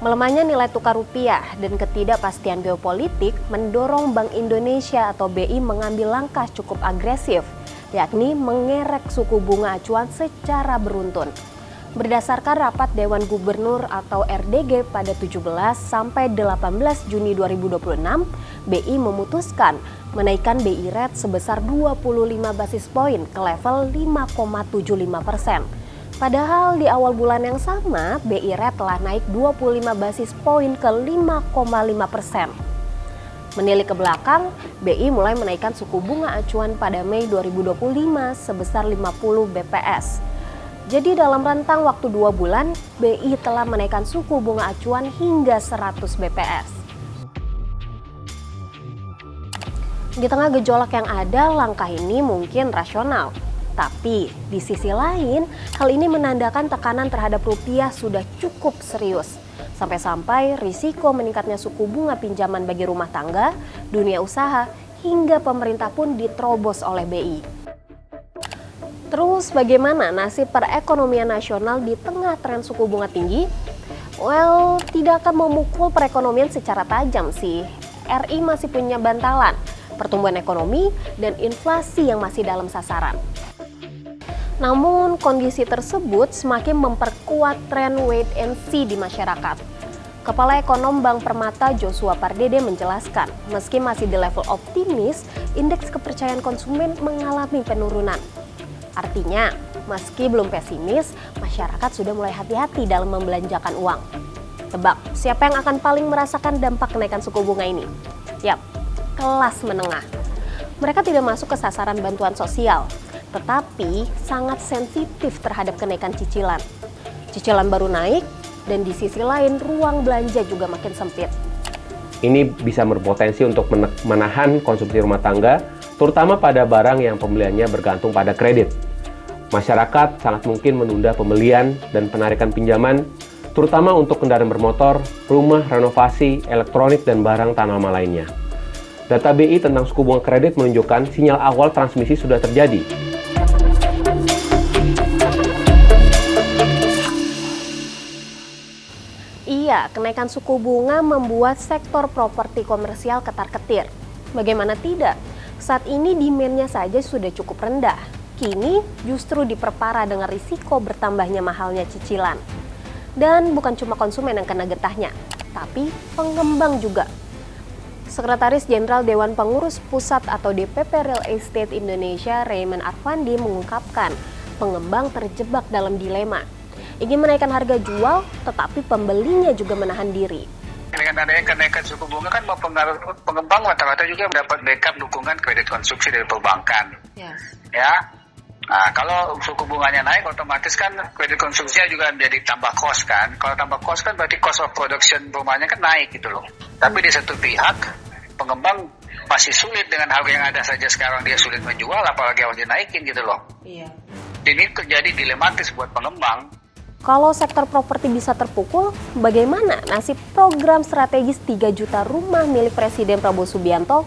Melemahnya nilai tukar rupiah dan ketidakpastian geopolitik mendorong Bank Indonesia atau BI mengambil langkah cukup agresif, yakni mengerek suku bunga acuan secara beruntun. Berdasarkan rapat Dewan Gubernur atau RDG pada 17 sampai 18 Juni 2026, BI memutuskan menaikkan BI rate sebesar 25 basis poin ke level 5,75%. Padahal di awal bulan yang sama, BI rate telah naik 25 basis poin ke 5,5%. Menilik ke belakang, BI mulai menaikkan suku bunga acuan pada Mei 2025 sebesar 50 BPS. Jadi dalam rentang waktu 2 bulan, BI telah menaikkan suku bunga acuan hingga 100 BPS. Di tengah gejolak yang ada, langkah ini mungkin rasional. Tapi di sisi lain, hal ini menandakan tekanan terhadap rupiah sudah cukup serius. Sampai-sampai risiko meningkatnya suku bunga pinjaman bagi rumah tangga, dunia usaha, hingga pemerintah pun diterobos oleh BI. Terus bagaimana nasib perekonomian nasional di tengah tren suku bunga tinggi? Well, tidak akan memukul perekonomian secara tajam sih. RI masih punya bantalan, pertumbuhan ekonomi, dan inflasi yang masih dalam sasaran. Namun, kondisi tersebut semakin memperkuat tren wait and see di masyarakat. Kepala Ekonom Bank Permata Joshua Pardede menjelaskan, meski masih di level optimis, indeks kepercayaan konsumen mengalami penurunan. Artinya, meski belum pesimis, masyarakat sudah mulai hati-hati dalam membelanjakan uang. Tebak, siapa yang akan paling merasakan dampak kenaikan suku bunga ini? Yap, kelas menengah. Mereka tidak masuk ke sasaran bantuan sosial, tetapi sangat sensitif terhadap kenaikan cicilan. Cicilan baru naik, dan di sisi lain ruang belanja juga makin sempit. Ini bisa berpotensi untuk menahan konsumsi rumah tangga, terutama pada barang yang pembeliannya bergantung pada kredit. Masyarakat sangat mungkin menunda pembelian dan penarikan pinjaman, terutama untuk kendaraan bermotor, rumah, renovasi, elektronik, dan barang tanaman lainnya. Data BI tentang suku bunga kredit menunjukkan sinyal awal transmisi sudah terjadi. Iya, kenaikan suku bunga membuat sektor properti komersial ketar-ketir. Bagaimana tidak? Saat ini demand-nya saja sudah cukup rendah. Kini justru diperparah dengan risiko bertambahnya mahalnya cicilan. Dan bukan cuma konsumen yang kena getahnya, tapi pengembang juga. Sekretaris Jenderal Dewan Pengurus Pusat atau DPP Real Estate Indonesia, Raymond Arfandi, mengungkapkan pengembang terjebak dalam dilema. Ingin menaikkan harga jual, tetapi pembelinya juga menahan diri. Dengan adanya kenaikan suku bunga kan mempengaruhi pengembang rata-rata juga mendapat backup dukungan kredit konstruksi dari perbankan. Yes. Ya, nah, kalau suku bunganya naik, otomatis kan kredit konstruksinya juga menjadi tambah cost kan. Kalau tambah cost kan berarti cost of production rumahnya kan naik gitu loh. Tapi di satu pihak, pengembang masih sulit dengan harga yang ada saja sekarang dia sulit menjual, apalagi harus dinaikin gitu loh. Iya. Ini terjadi dilematis buat pengembang. Kalau sektor properti bisa terpukul, bagaimana nasib program strategis 3 juta rumah milik Presiden Prabowo Subianto?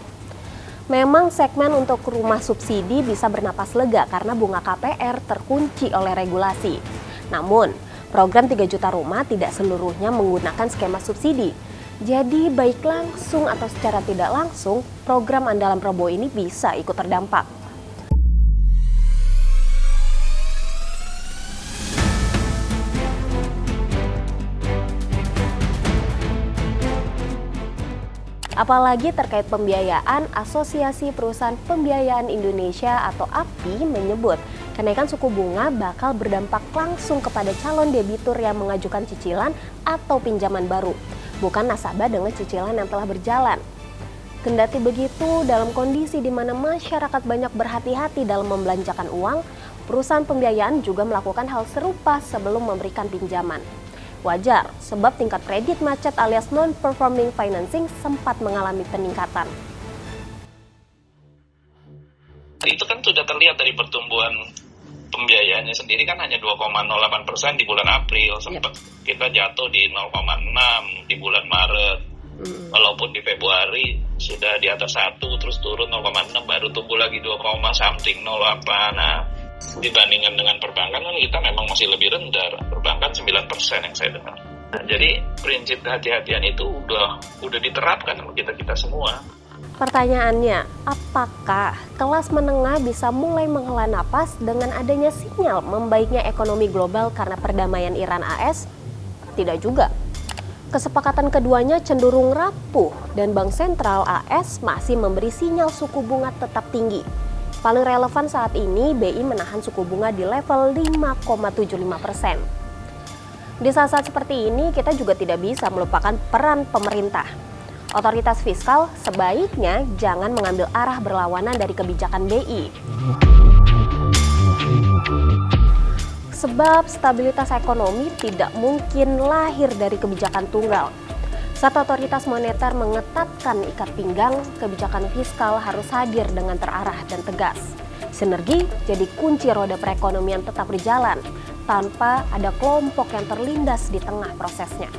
Memang segmen untuk rumah subsidi bisa bernapas lega karena bunga KPR terkunci oleh regulasi. Namun, program 3 juta rumah tidak seluruhnya menggunakan skema subsidi. Jadi, baik langsung atau secara tidak langsung, program andalan Prabowo ini bisa ikut terdampak. Apalagi terkait pembiayaan, Asosiasi Perusahaan Pembiayaan Indonesia atau API menyebut kenaikan suku bunga bakal berdampak langsung kepada calon debitur yang mengajukan cicilan atau pinjaman baru, bukan nasabah dengan cicilan yang telah berjalan. Kendati begitu, dalam kondisi di mana masyarakat banyak berhati-hati dalam membelanjakan uang, perusahaan pembiayaan juga melakukan hal serupa sebelum memberikan pinjaman. Wajar, sebab tingkat kredit macet alias non-performing financing sempat mengalami peningkatan. Itu kan sudah terlihat dari pertumbuhan pembiayaannya sendiri kan hanya 2,08% di bulan April. Sempat kita jatuh di 0,6 di bulan Maret. Walaupun di Februari sudah di atas 1, terus turun 0,6, baru tumbuh lagi 2,08. Nah, dibandingkan dengan perbankan kan kita memang masih lebih rendah. Perbankan 9% yang saya dengar. Nah, jadi prinsip kehati-hatian itu udah diterapkan sama kita semua. Pertanyaannya, apakah kelas menengah bisa mulai menghela napas dengan adanya sinyal membaiknya ekonomi global karena perdamaian Iran AS? Tidak juga. Kesepakatan keduanya cenderung rapuh dan Bank Sentral AS masih memberi sinyal suku bunga tetap tinggi. Paling relevan saat ini, BI menahan suku bunga di level 5,75%. Di saat-saat seperti ini, kita juga tidak bisa melupakan peran pemerintah. Otoritas fiskal sebaiknya jangan mengambil arah berlawanan dari kebijakan BI. Sebab stabilitas ekonomi tidak mungkin lahir dari kebijakan tunggal. Saat otoritas moneter mengetatkan ikat pinggang, kebijakan fiskal harus hadir dengan terarah dan tegas. Sinergi jadi kunci roda perekonomian tetap berjalan tanpa ada kelompok yang terlindas di tengah prosesnya.